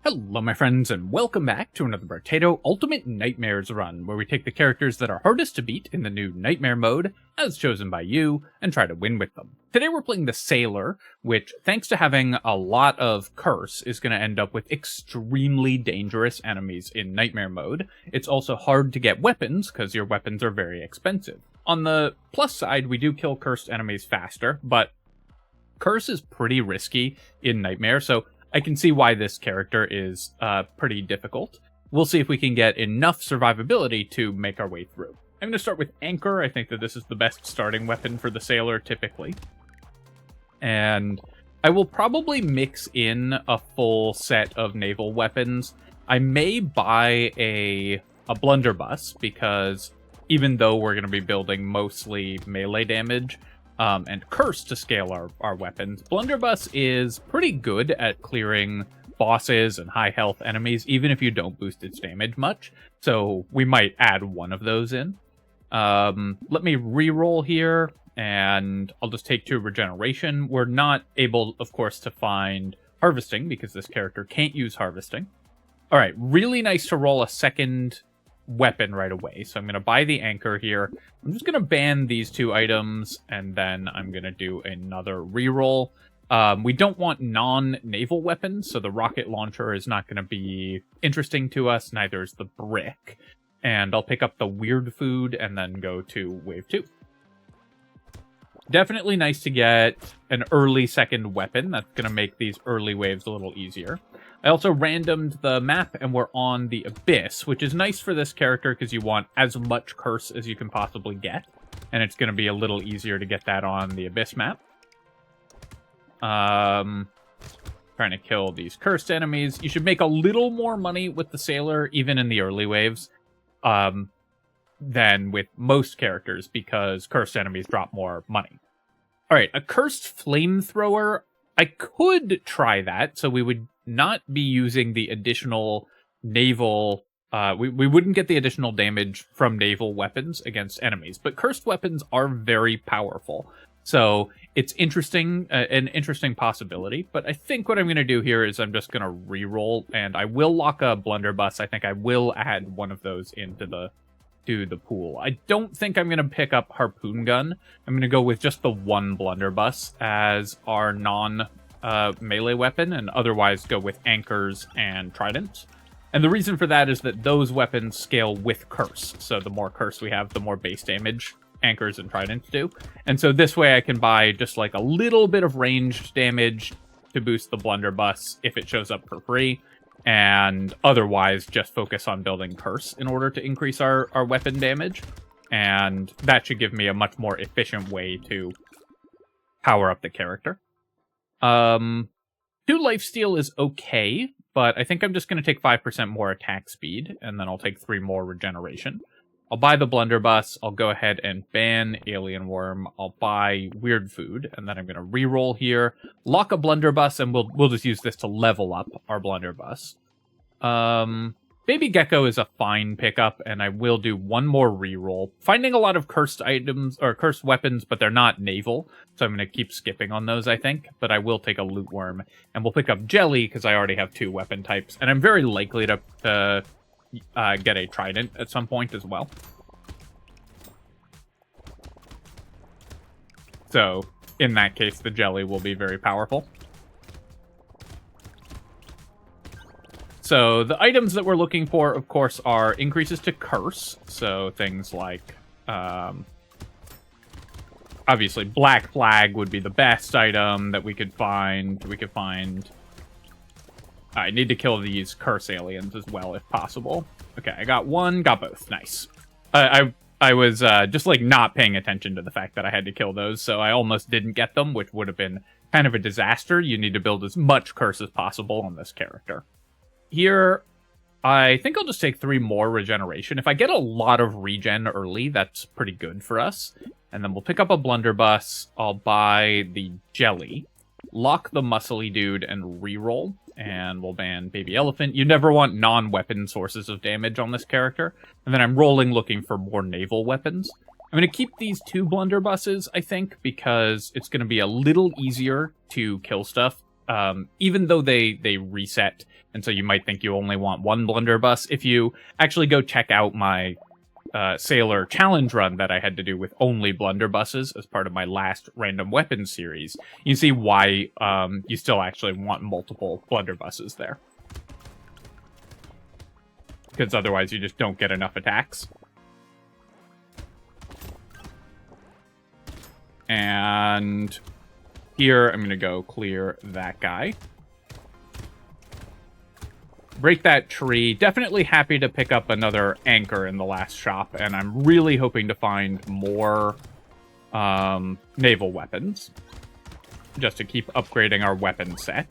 Hello my friends, and welcome back to another Brotato Ultimate Nightmares run, where we take the characters that are hardest to beat in the new Nightmare mode, as chosen by you, and try to win with them. Today we're playing the Sailor, which, thanks to having a lot of curse, is going to end up with extremely dangerous enemies in Nightmare mode. It's also hard to get weapons, because your weapons are very expensive. On the plus side, we do kill cursed enemies faster, but curse is pretty risky in Nightmare, so I can see why this character is pretty difficult. We'll see if we can get enough survivability to make our way through. I'm going to start with Anchor. I think that this is the best starting weapon for the Sailor, typically. And I will probably mix in a full set of naval weapons. I may buy a blunderbuss, because even though we're going to be building mostly melee damage, and curse to scale our weapons, blunderbuss is pretty good at clearing bosses and high health enemies, even if you don't boost its damage much. So we might add one of those in. Let me reroll here, and I'll just take 2 regeneration. We're not able, of course, to find harvesting, because this character can't use harvesting. Alright, really nice to roll a second weapon right away. So I'm going to buy the Anchor here. I'm just going to ban these 2 items, and then I'm going to do another reroll. We don't want non-naval weapons, so the rocket launcher is not going to be interesting to us, neither is the brick. And I'll pick up the weird food and then go to wave 2. Definitely nice to get an early second weapon. That's going to make these early waves a little easier. I also randomed the map, and we're on the Abyss, which is nice for this character because you want as much curse as you can possibly get. And it's going to be a little easier to get that on the Abyss map. Trying to kill these cursed enemies. You should make a little more money with the Sailor, even in the early waves, than with most characters, because cursed enemies drop more money. Alright, a cursed flamethrower. I could try that, so we would not be using the additional naval... we wouldn't get the additional damage from naval weapons against enemies, but cursed weapons are very powerful. So it's interesting, an interesting possibility, but I think what I'm going to do here is I'm just going to reroll, and I will lock a blunderbuss. I think I will add one of those into the pool. I don't think I'm going to pick up Harpoon Gun. I'm going to go with just the one blunderbuss as our non-melee weapon, and otherwise go with Anchors and Tridents. And the reason for that is that those weapons scale with curse. So the more curse we have, the more base damage Anchors and Tridents do. And so this way I can buy just like a little bit of ranged damage to boost the blunderbuss if it shows up for free, and otherwise just focus on building curse in order to increase our weapon damage. And that should give me a much more efficient way to power up the character. 2 lifesteal is okay, but I think I'm just going to take 5% more attack speed, and then I'll take 3 more regeneration. I'll buy the blunderbuss, I'll go ahead and ban Alien Worm, I'll buy Weird Food, and then I'm going to reroll here, lock a blunderbuss, and we'll just use this to level up our blunderbuss. Baby Gecko is a fine pickup, and I will do 1 more reroll. Finding a lot of cursed items, or cursed weapons, but they're not naval, so I'm going to keep skipping on those, I think, but I will take a Loot Worm, and we'll pick up Jelly, because I already have 2 weapon types, and I'm very likely to get a Trident at some point as well. So, in that case, the Jelly will be very powerful. So, the items that we're looking for, of course, are increases to curse. So, things like, obviously, Black Flag would be the best item that we could find. I need to kill these curse aliens as well, if possible. Okay, I got 1, got both. Nice. I was just, like, not paying attention to the fact that I had to kill those, so I almost didn't get them, which would have been kind of a disaster. You need to build as much curse as possible on this character. Here, I think I'll just take 3 more regeneration. If I get a lot of regen early, that's pretty good for us. And then we'll pick up a blunderbuss. I'll buy the Jelly, lock the muscly dude, and reroll. And we'll ban Baby Elephant. You never want non-weapon sources of damage on this character. And then I'm rolling looking for more naval weapons. I'm going to keep these 2 blunderbusses, I think, because it's going to be a little easier to kill stuff even though they reset, and so you might think you only want one blunderbuss, if you actually go check out my Sailor challenge run that I had to do with only blunderbusses as part of my last random weapons series, you see why you still actually want multiple blunderbusses there. Because otherwise you just don't get enough attacks. And here I'm going to go clear that guy. Break that tree. Definitely happy to pick up another anchor in the last shop, and I'm really hoping to find more naval weapons, just to keep upgrading our weapon set.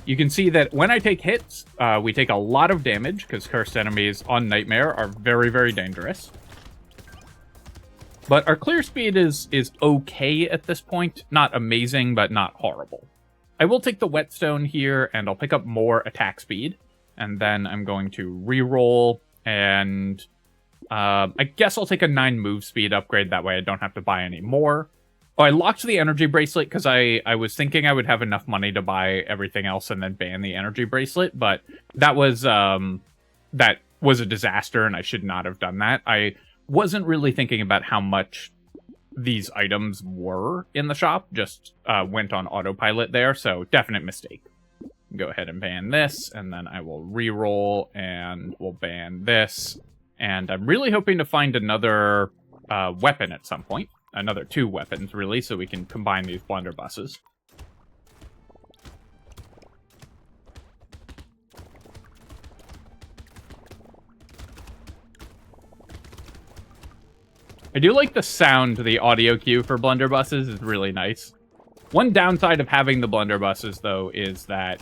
You can see that when I take hits, we take a lot of damage, because cursed enemies on Nightmare are very, very dangerous. But our clear speed is okay at this point. Not amazing, but not horrible. I will take the whetstone here, and I'll pick up more attack speed. And then I'm going to reroll, and I guess I'll take a 9 move speed upgrade. That way I don't have to buy any more. Oh, I locked the energy bracelet because I was thinking I would have enough money to buy everything else and then ban the energy bracelet. But that was a disaster, and I should not have done that. I wasn't really thinking about how much these items were in the shop. Just went on autopilot there, so definite mistake. Go ahead and ban this, and then I will re-roll, and we'll ban this. And I'm really hoping to find another weapon at some point. Another 2 weapons, really, so we can combine these blunderbusses. I do like the sound, the audio cue for blunderbusses is really nice. One downside of having the blunderbusses, though, is that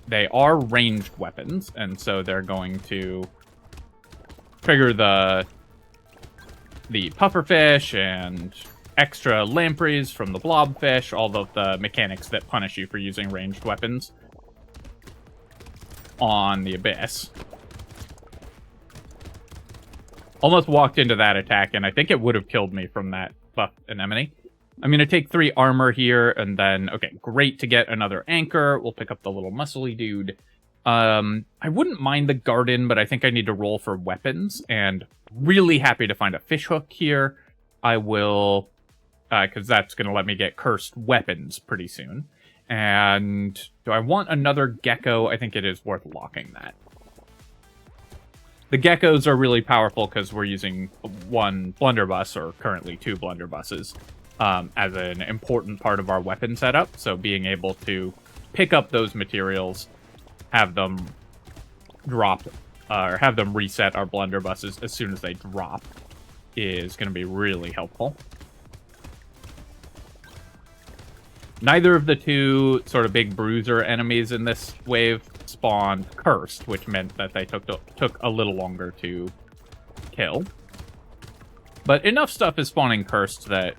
they are ranged weapons, and so they're going to trigger the pufferfish and extra lampreys from the blobfish, all of the mechanics that punish you for using ranged weapons on the Abyss. Almost walked into that attack, and I think it would have killed me from that buff anemone. I'm going to take 3 armor here, and then, okay, great to get another anchor. We'll pick up the little muscly dude. I wouldn't mind the garden, but I think I need to roll for weapons, and really happy to find a fishhook here. I will, because that's going to let me get cursed weapons pretty soon. And do I want another gecko? I think it is worth locking that. The geckos are really powerful because we're using 1 blunderbuss, or currently 2 blunderbusses. As an important part of our weapon setup, so being able to pick up those materials, have them drop, or have them reset our blunderbusses as soon as they drop, is going to be really helpful. Neither of the 2 sort of big bruiser enemies in this wave spawned cursed, which meant that they took a little longer to kill. But enough stuff is spawning cursed that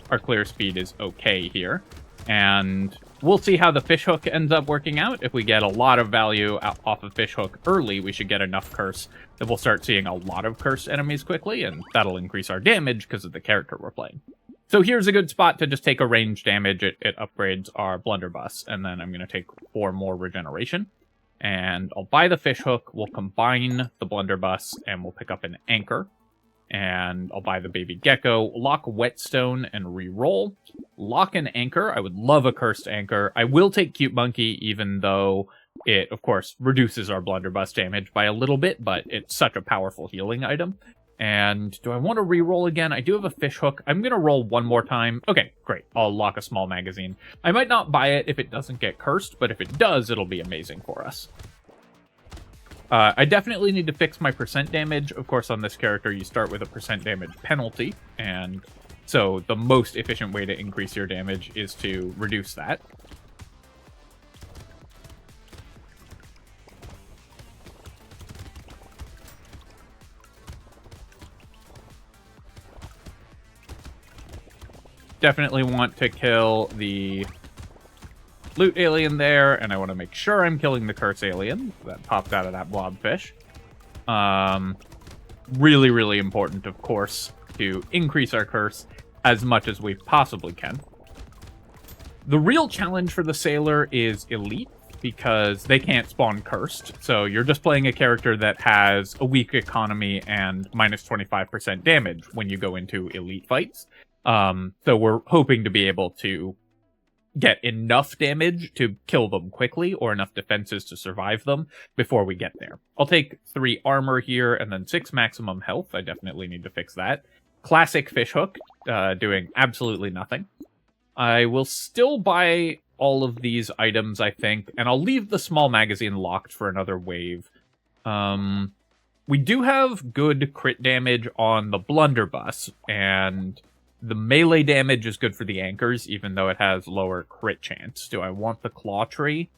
our clear speed is okay here, and we'll see how the fishhook ends up working out. If we get a lot of value off of fishhook early, we should get enough curse that we'll start seeing a lot of cursed enemies quickly, and that'll increase our damage because of the character we're playing. So here's a good spot to just take a range damage. It upgrades our blunderbuss, and then I'm going to take 4 more regeneration. And I'll buy the fishhook, we'll combine the blunderbuss, and we'll pick up an anchor. And I'll buy the baby gecko, lock whetstone, and re-roll. Lock an anchor. I would love a cursed anchor. I will take cute monkey, even though it, of course, reduces our blunderbuss damage by a little bit, but it's such a powerful healing item. And do I want to re-roll again? I do have a fishhook. I'm going to roll 1 more time. Okay, great. I'll lock a small magazine. I might not buy it if it doesn't get cursed, but if it does, it'll be amazing for us. I definitely need to fix my percent damage. Of course, on this character, you start with a percent damage penalty, and so the most efficient way to increase your damage is to reduce that. Definitely want to kill the loot alien there, and I want to make sure I'm killing the curse alien that popped out of that blobfish. Really, really important, of course, to increase our curse as much as we possibly can. The real challenge for the Sailor is Elite, because they can't spawn Cursed. So you're just playing a character that has a weak economy and minus 25% damage when you go into Elite fights. So we're hoping to be able to get enough damage to kill them quickly, or enough defenses to survive them before we get there. I'll take 3 armor here, and then 6 maximum health. I definitely need to fix that. Classic Fishhook, doing absolutely nothing. I will still buy all of these items, I think, and I'll leave the small magazine locked for another wave. We do have good crit damage on the blunderbuss, and the melee damage is good for the anchors, even though it has lower crit chance. Do I want the claw tree?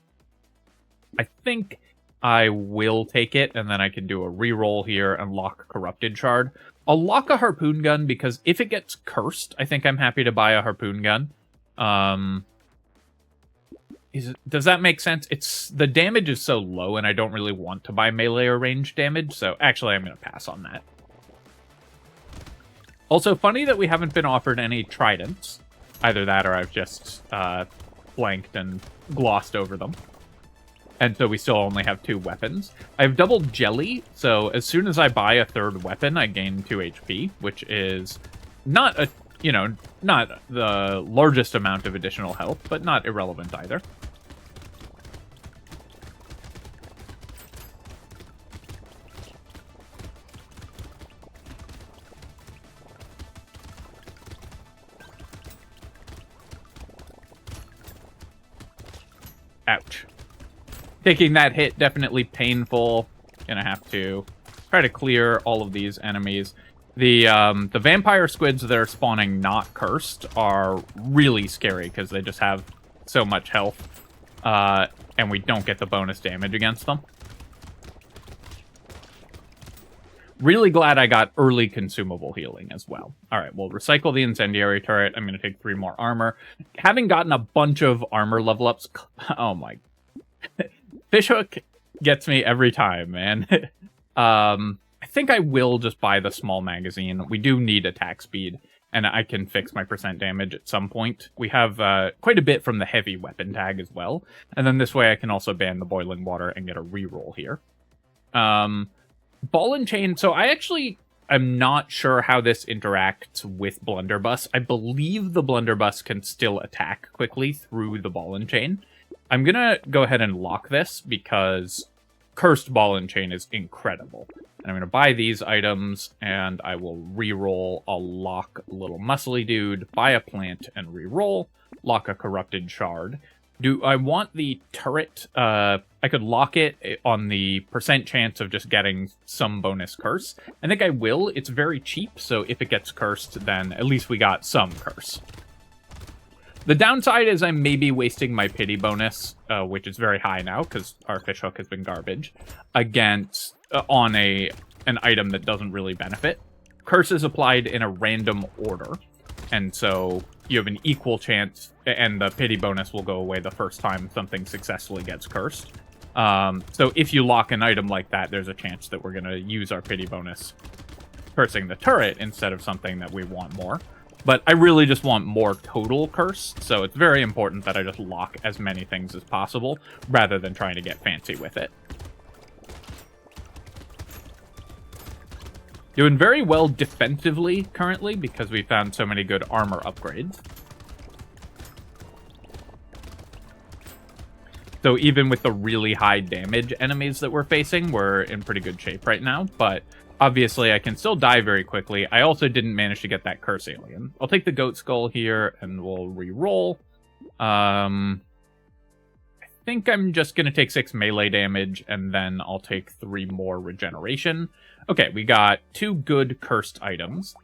I think I will take it, and then I can do a reroll here and lock Corrupted Shard. I'll lock a harpoon gun, because if it gets cursed, I think I'm happy to buy a harpoon gun. Does that make sense? The damage is so low, and I don't really want to buy melee or ranged damage, so actually I'm going to pass on that. Also, funny that we haven't been offered any tridents. Either that, or I've just blanked and glossed over them. And so we still only have 2 weapons. I have double jelly, so as soon as I buy a 3rd weapon, I gain 2 HP, which is not a, not the largest amount of additional health, but not irrelevant either. Ouch. Taking that hit, definitely painful. Gonna have to try to clear all of these enemies. The vampire squids that are spawning not cursed are really scary, because they just have so much health, and we don't get the bonus damage against them. Really glad I got early consumable healing as well. Alright, we'll recycle the incendiary turret. I'm going to take 3 more armor. Having gotten a bunch of armor level ups... Oh my... Fishhook gets me every time, man. I think I will just buy the small magazine. We do need attack speed, and I can fix my percent damage at some point. We have quite a bit from the heavy weapon tag as well. And then this way I can also ban the boiling water and get a reroll here. Ball and chain. So I actually am not sure how this interacts with blunderbuss. I believe the blunderbuss can still attack quickly through the ball and chain. I'm gonna go ahead and lock this, because cursed ball and chain is incredible. And I'm gonna buy these items, and I will reroll. I'll lock little muscly dude, buy a plant, and reroll. Lock a corrupted shard. Do I want the turret? I could lock it on the percent chance of just getting some bonus curse. I think I will. It's very cheap, so if it gets cursed, then at least we got some curse. The downside is I may be wasting my pity bonus, which is very high now, because our fishhook has been garbage, against on an item that doesn't really benefit. Curse is applied in a random order, and so you have an equal chance, and the pity bonus will go away the first time something successfully gets cursed. So if you lock an item like that, there's a chance that we're going to use our pity bonus cursing the turret instead of something that we want more. But I really just want more total curse, so it's very important that I just lock as many things as possible, rather than trying to get fancy with it. Doing very well defensively currently, because we found so many good armor upgrades. So even with the really high damage enemies that we're facing, we're in pretty good shape right now, but obviously I can still die very quickly. I also didn't manage to get that curse alien. I'll take the goat skull here, and we'll re-roll. I think I'm just going to take 6 melee damage, and then I'll take 3 more regeneration. Okay, we got 2 good cursed items.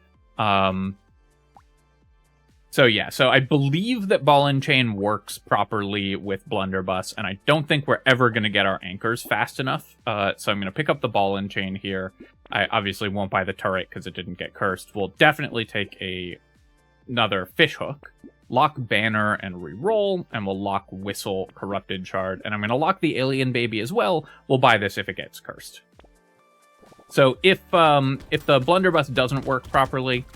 So yeah, so I believe that ball and chain works properly with blunderbuss, and I don't think we're ever going to get our anchors fast enough. So I'm going to pick up the ball and chain here. I obviously won't buy the turret because it didn't get cursed. We'll definitely take another fishhook, lock banner and re-roll, and we'll lock whistle corrupted shard. And I'm going to lock the alien baby as well. We'll buy this if it gets cursed. So if the blunderbuss doesn't work properly,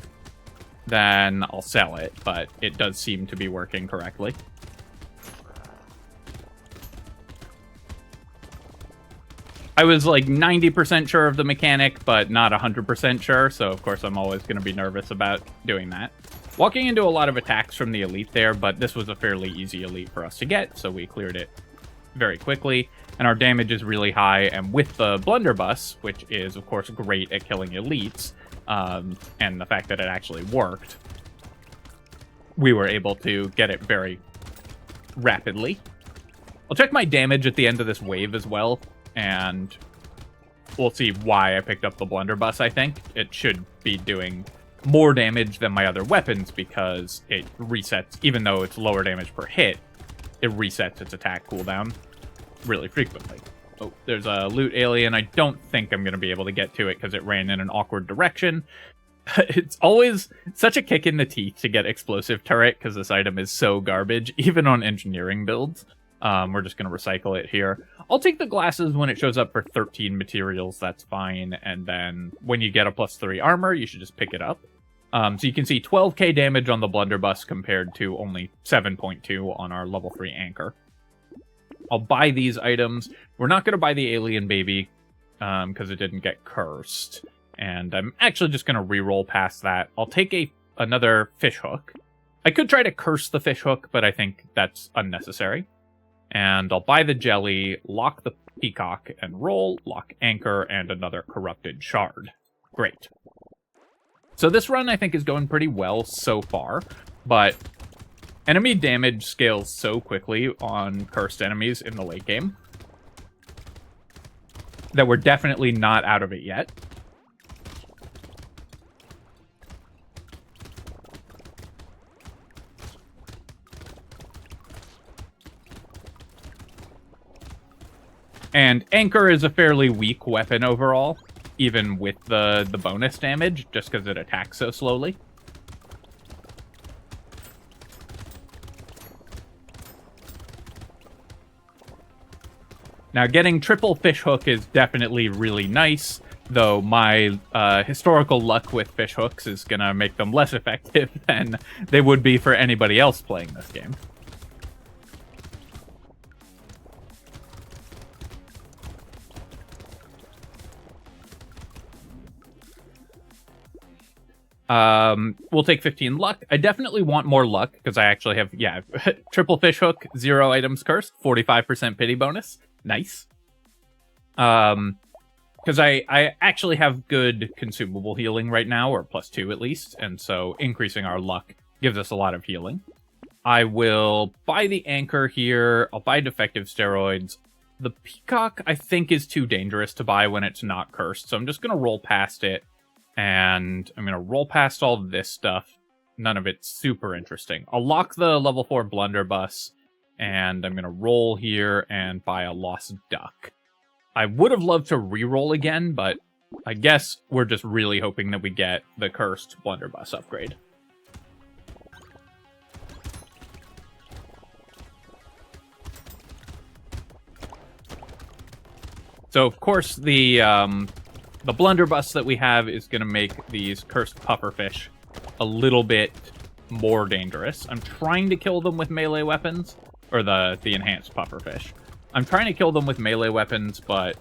then I'll sell it, but it does seem to be working correctly. I was like 90% sure of the mechanic, but not 100% sure, so of course I'm always going to be nervous about doing that. Walking into a lot of attacks from the elite there, but this was a fairly easy elite for us to get, so we cleared it very quickly. And our damage is really high, and with the blunderbuss, which is of course great at killing elites, and the fact that it actually worked, we were able to get it very rapidly. I'll check my damage at the end of this wave as well, and we'll see why I picked up the blunderbuss, I think. It should be doing more damage than my other weapons because it resets, even though it's lower damage per hit, it resets its attack cooldown really frequently. Oh, there's a loot alien. I don't think I'm going to be able to get to it because it ran in an awkward direction. It's always such a kick in the teeth to get explosive turret because this item is so garbage, even on engineering builds. We're just going to recycle it here. I'll take the glasses when it shows up for 13 materials. That's fine. And then when you get a +3 armor, you should just pick it up. So you can see 12k damage on the blunderbuss compared to only 7.2 on our level 3 anchor. I'll buy these items. We're not going to buy the alien baby because it didn't get cursed. And I'm actually just going to reroll past that. I'll take another fish hook. I could try to curse the fish hook, but I think that's unnecessary. And I'll buy the jelly, lock the peacock, and roll, lock anchor, and another corrupted shard. Great. So this run, I think, is going pretty well so far, but enemy damage scales so quickly on cursed enemies in the late game that we're definitely not out of it yet. And Anchor is a fairly weak weapon overall, even with the bonus damage, just because it attacks so slowly. Now, getting triple fishhook is definitely really nice, though my historical luck with fishhooks is going to make them less effective than they would be for anybody else playing this game. We'll take 15 luck. I definitely want more luck, because I actually have, yeah, triple fishhook, 0 items cursed, 45% pity bonus. Nice. Because I actually have good consumable healing right now, or +2 at least, and so increasing our luck gives us a lot of healing. I will buy the anchor here. I'll buy defective steroids. The peacock, I think, is too dangerous to buy when it's not cursed, so I'm just going to roll past it. And I'm going to roll past all this stuff. None of it's super interesting. I'll lock the level 4 blunderbuss. And I'm going to roll here and buy a lost duck. I would have loved to reroll again, but I guess we're just really hoping that we get the cursed blunderbuss upgrade. So, of course, the blunderbuss that we have is going to make these cursed pufferfish a little bit more dangerous. I'm trying to kill them with melee weapons, or the enhanced pufferfish. I'm trying to kill them with melee weapons, but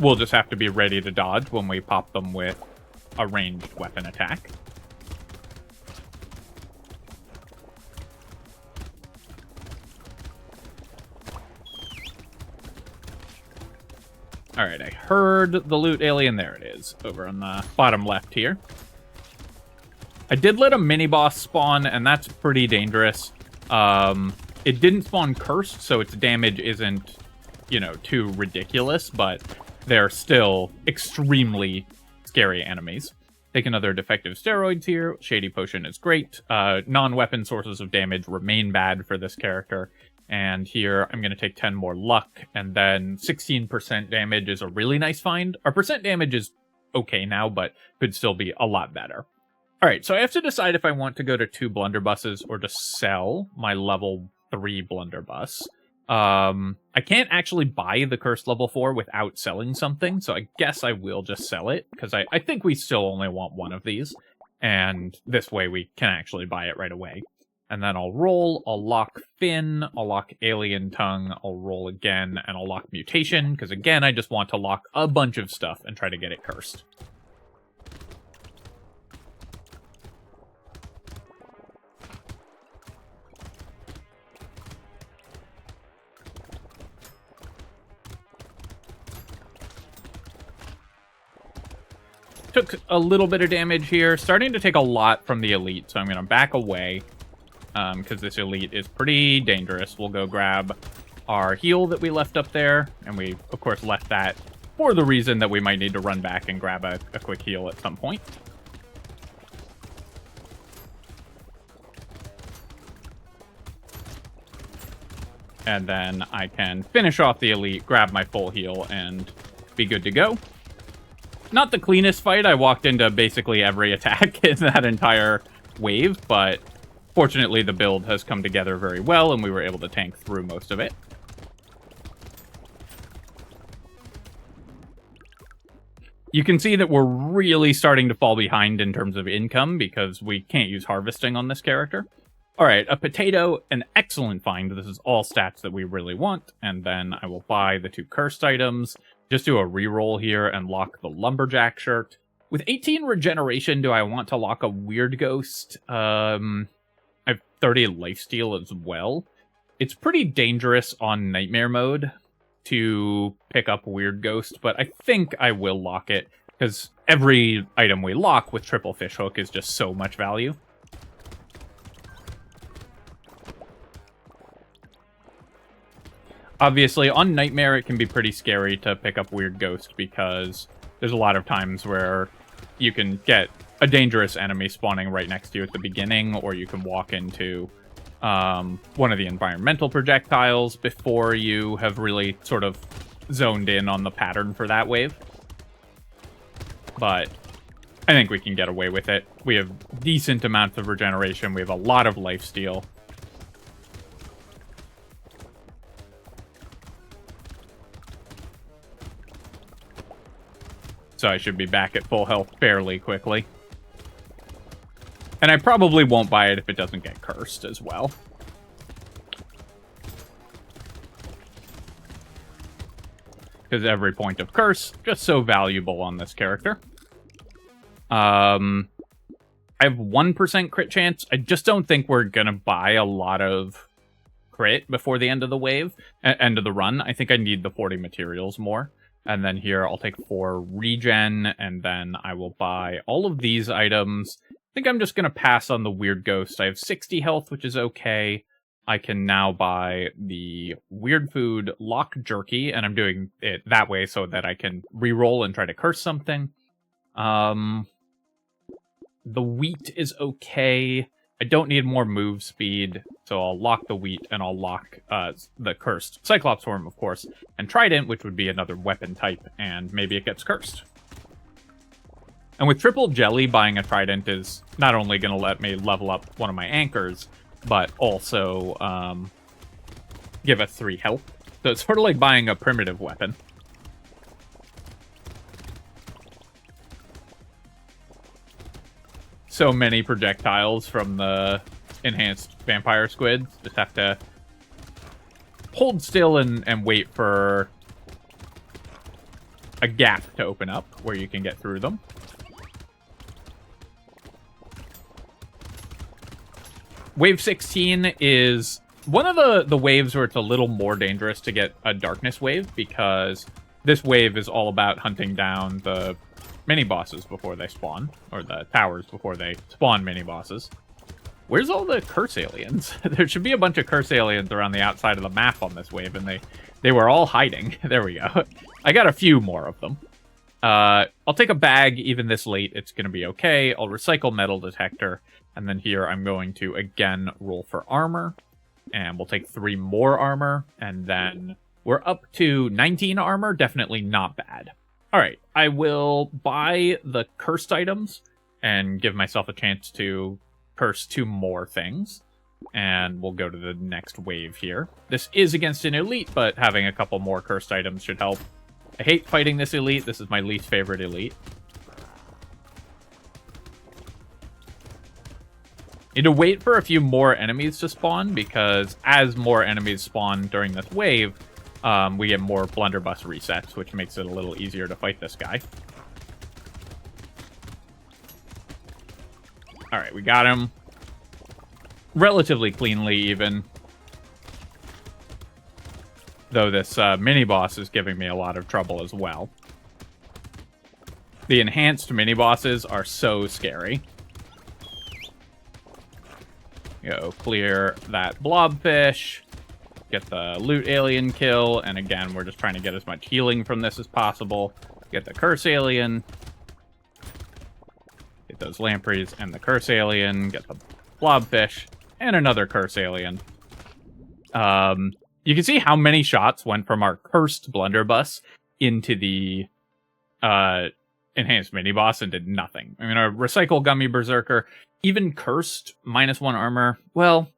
we'll just have to be ready to dodge when we pop them with a ranged weapon attack. Alright, I heard the loot alien. There it is, over on the bottom left here. I did let a mini-boss spawn, and that's pretty dangerous. It didn't spawn cursed, so its damage isn't, you know, too ridiculous, but they're still extremely scary enemies. Take another defective steroids here. Shady potion is great. Non-weapon sources of damage remain bad for this character. And here, I'm going to take 10 more luck, and then 16% damage is a really nice find. Our percent damage is okay now, but could still be a lot better. Alright, so I have to decide if I want to go to 2 blunderbusses or to sell my level 3 blunderbuss. I can't actually buy the cursed level 4 without selling something, so I guess I will just sell it, because I think we still only want one of these, and this way we can actually buy it right away. And then I'll roll, I'll lock Fin, I'll lock Alien Tongue, I'll roll again, and I'll lock Mutation, because again, I just want to lock a bunch of stuff and try to get it cursed. Took a little bit of damage here, starting to take a lot from the elite, so I'm going to back away. Because this elite is pretty dangerous. We'll go grab our heal that we left up there, and we, of course, left that for the reason that we might need to run back and grab a quick heal at some point. And then I can finish off the elite, grab my full heal, and be good to go. Not the cleanest fight. I walked into basically every attack in that entire wave, but fortunately, the build has come together very well, and we were able to tank through most of it. You can see that we're really starting to fall behind in terms of income, because we can't use harvesting on this character. Alright, a potato, an excellent find. This is all stats that we really want, and then I will buy the 2 cursed items, just do a reroll here, and lock the lumberjack shirt. With 18 regeneration, do I want to lock a weird ghost? I have 30 lifesteal as well. It's pretty dangerous on nightmare mode to pick up weird ghost, but I think I will lock it, because every item we lock with triple fishhook is just so much value. Obviously, on nightmare, it can be pretty scary to pick up weird ghost, because there's a lot of times where you can get a dangerous enemy spawning right next to you at the beginning, or you can walk into one of the environmental projectiles before you have really sort of zoned in on the pattern for that wave. But I think we can get away with it. We have decent amounts of regeneration. We have a lot of lifesteal. So I should be back at full health fairly quickly. And I probably won't buy it if it doesn't get cursed as well. Because every point of curse, just so valuable on this character. I have 1% crit chance. I just don't think we're going to buy a lot of crit before the end of the wave, end of the run. I think I need the 40 materials more. And then here I'll take 4 regen, and then I will buy all of these items. I think I'm just going to pass on the weird ghost. I have 60 health, which is okay. I can now buy the weird food lock jerky, and I'm doing it that way so that I can reroll and try to curse something. The wheat is okay. I don't need more move speed, so I'll lock the wheat, and I'll lock the cursed Cyclops form, of course, and Trident, which would be another weapon type, and maybe it gets cursed. And with triple jelly, buying a Trident is not only going to let me level up one of my anchors, but also give us 3 health. So it's sort of like buying a primitive weapon. So many projectiles from the enhanced vampire squids. Just have to hold still and wait for a gap to open up where you can get through them. Wave 16 is one of the waves where it's a little more dangerous to get a darkness wave, because this wave is all about hunting down the mini-bosses before they spawn, or the towers before they spawn mini-bosses. Where's all the curse aliens? There should be a bunch of curse aliens around the outside of the map on this wave, and they were all hiding. There we go. I got a few more of them. I'll take a bag even this late. It's going to be okay. I'll recycle metal detector, and then here I'm going to, again, roll for armor, and we'll take 3 more armor, and then we're up to 19 armor. Definitely not bad. All right, I will buy the cursed items and give myself a chance to curse 2 more things. And we'll go to the next wave here. This is against an elite, but having a couple more cursed items should help. I hate fighting this elite. This is my least favorite elite. Need to wait for a few more enemies to spawn, because as more enemies spawn during this wave, we get more blunderbuss resets, which makes it a little easier to fight this guy. Alright, we got him. Relatively cleanly, even. Though this mini-boss is giving me a lot of trouble as well. The enhanced mini-bosses are so scary. Go clear that blobfish. Get the loot alien kill. And again, we're just trying to get as much healing from this as possible. Get the curse alien. Get those lampreys and the curse alien. Get the blobfish. And another curse alien. You can see how many shots went from our cursed blunderbuss into the enhanced mini-boss and did nothing. I mean, our recycle gummy berserker, even cursed, -1 armor, well,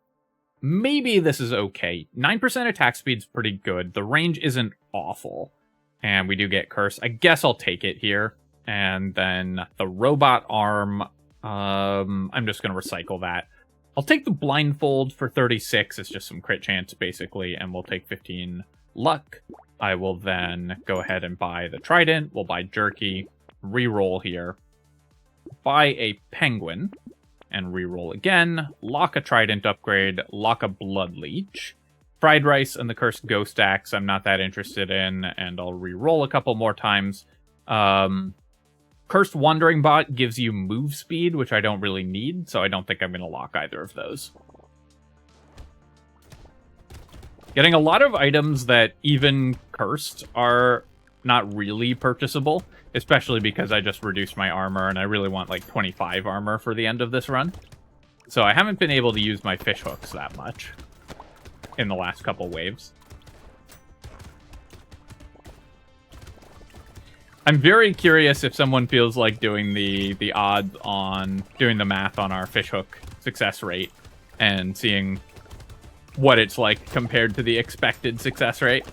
maybe this is okay. 9% attack speed's pretty good. The range isn't awful. And we do get cursed. I guess I'll take it here. And then the robot arm, I'm just going to recycle that. I'll take the blindfold for 36. It's just some crit chance, basically, and we'll take 15 luck. I will then go ahead and buy the trident. We'll buy jerky, reroll here, buy a penguin, and reroll again, lock a trident upgrade, lock a blood leech, fried rice and the cursed ghost axe I'm not that interested in, and I'll reroll a couple more times. Cursed Wandering Bot gives you move speed, which I don't really need, so I don't think I'm going to lock either of those. Getting a lot of items that even cursed are not really purchasable, especially because I just reduced my armor, and I really want like 25 armor for the end of this run. So I haven't been able to use my fish hooks that much in the last couple waves. I'm very curious if someone feels like doing the odds on, doing the math on our fishhook success rate and seeing what it's like compared to the expected success rate.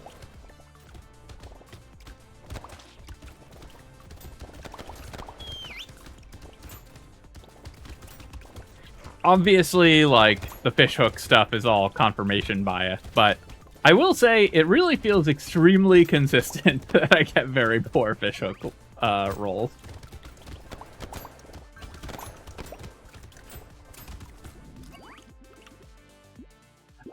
Obviously, like, the fishhook stuff is all confirmation bias, but I will say it really feels extremely consistent that I get very poor fishhook rolls.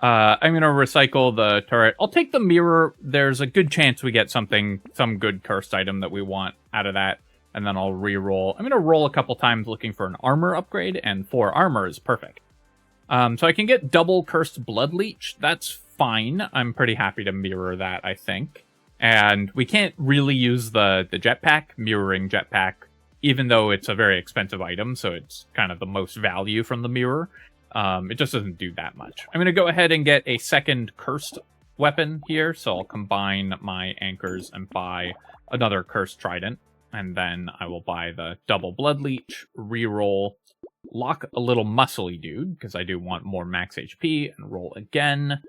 I'm going to recycle the turret. I'll take the mirror. There's a good chance we get some good cursed item that we want out of that. And then I'll re-roll. I'm going to roll a couple times looking for an armor upgrade, and 4 armor is perfect. So I can get double cursed blood leech. That's fine. I'm pretty happy to mirror that, I think. And we can't really use the jetpack, mirroring jetpack, even though it's a very expensive item, so it's kind of the most value from the mirror. It just doesn't do that much. I'm going to go ahead and get a second cursed weapon here, so I'll combine my anchors and buy another cursed trident. And then I will buy the double blood leech, reroll, lock a little muscly dude, because I do want more max HP, and roll again.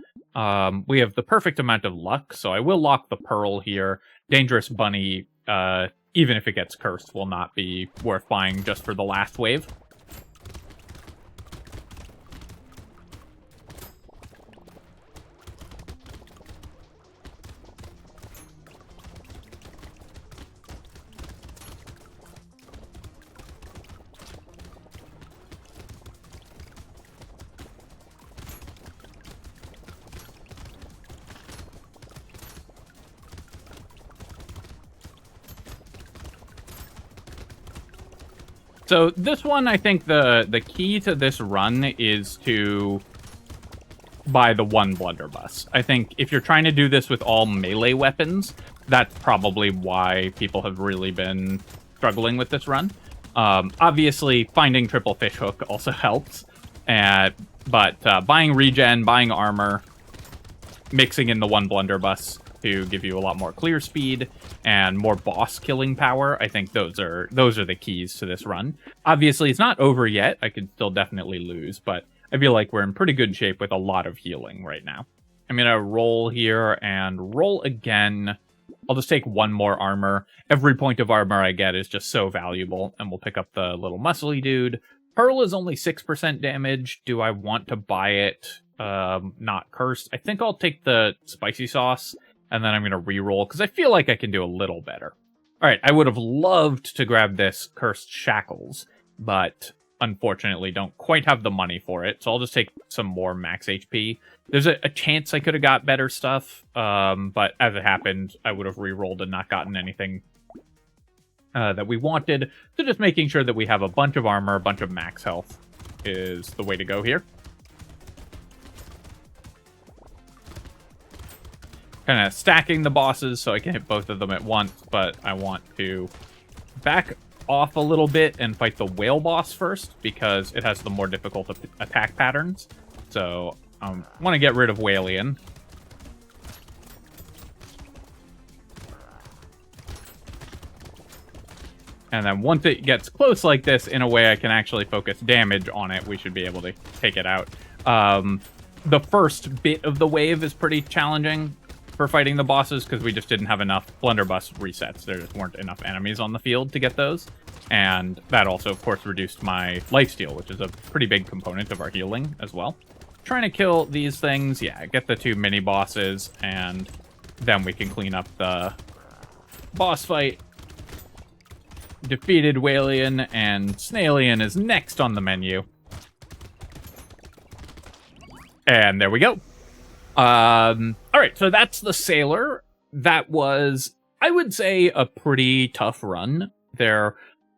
We have the perfect amount of luck, so I will lock the pearl here. Dangerous bunny, even if it gets cursed, will not be worth buying just for the last wave. So this one, I think the key to this run is to buy the one blunderbuss. I think if you're trying to do this with all melee weapons, that's probably why people have really been struggling with this run. Obviously, finding triple fishhook also helps, but buying regen, buying armor, mixing in the one blunderbuss to give you a lot more clear speed and more boss killing power. I think those are the keys to this run. Obviously, it's not over yet. I could still definitely lose, but I feel like we're in pretty good shape with a lot of healing right now. I'm going to roll here and roll again. I'll just take one more armor. Every point of armor I get is just so valuable, and we'll pick up the little muscly dude, Pearl is only 6% damage. Do I want to buy it not cursed? I think I'll take the spicy sauce, and then I'm going to reroll, because I feel like I can do a little better. Alright, I would have loved to grab this cursed shackles, but unfortunately don't quite have the money for it, so I'll just take some more max HP. There's a chance I could have got better stuff, but as it happened, I would have rerolled and not gotten anything that we wanted. So just making sure that we have a bunch of armor, a bunch of max health is the way to go here. Kind of stacking the bosses so I can hit both of them at once, but I want to back off a little bit and fight the whale boss first, because it has the more difficult attack patterns. So I want to get rid of Whalian. And then once it gets close like this, in a way I can actually focus damage on it, we should be able to take it out. The first bit of the wave is pretty challenging for fighting the bosses, because we just didn't have enough blunderbuss resets. There just weren't enough enemies on the field to get those. And that also, of course, reduced my lifesteal, which is a pretty big component of our healing as well. Trying to kill these things. Yeah, get the 2 mini bosses, and then we can clean up the boss fight. Defeated Whalian, and Snailian is next on the menu. And there we go. Alright, so that's the Sailor. That was, I would say, a pretty tough run.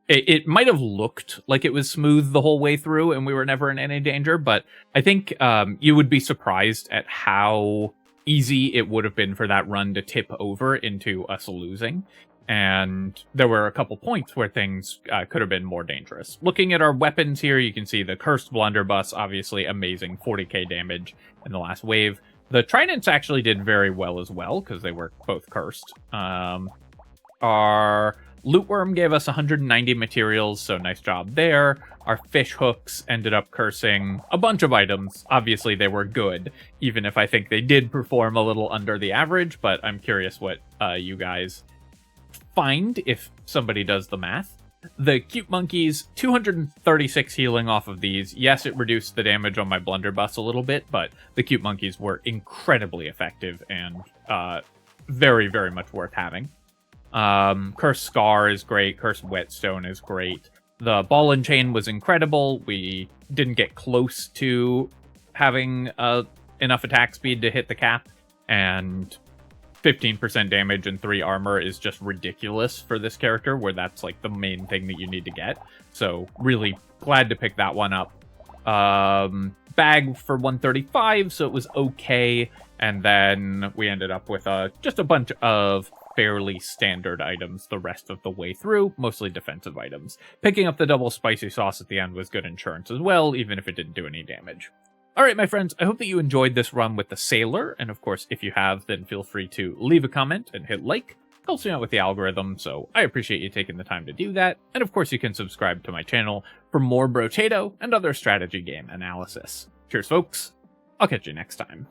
It might have looked like it was smooth the whole way through and we were never in any danger, but I think you would be surprised at how easy it would have been for that run to tip over into us losing. And there were a couple points where things could have been more dangerous. Looking at our weapons here, you can see the Cursed Blunderbuss, obviously amazing, 40k damage in the last wave. The Tridents actually did very well as well, because they were both cursed. Our Loot Worm gave us 190 materials, so nice job there. Our Fish Hooks ended up cursing a bunch of items. Obviously, they were good, even if I think they did perform a little under the average, but I'm curious what you guys find if somebody does the math. The Cute Monkeys, 236 healing off of these. Yes, it reduced the damage on my Blunderbuss a little bit, but the Cute Monkeys were incredibly effective and very, very much worth having. Cursed Scar is great. Cursed Whetstone is great. The Ball and Chain was incredible. We didn't get close to having enough attack speed to hit the cap, and 15% damage and 3 armor is just ridiculous for this character, where that's like the main thing that you need to get. So really glad to pick that one up. Bag for 135, so it was okay. And then we ended up with just a bunch of fairly standard items the rest of the way through, mostly defensive items. Picking up the double spicy sauce at the end was good insurance as well, even if it didn't do any damage. Alright, my friends, I hope that you enjoyed this run with the Sailor, and of course, if you have, then feel free to leave a comment and hit like. It helps me out with the algorithm, so I appreciate you taking the time to do that. And of course, you can subscribe to my channel for more Brotato and other strategy game analysis. Cheers, folks. I'll catch you next time.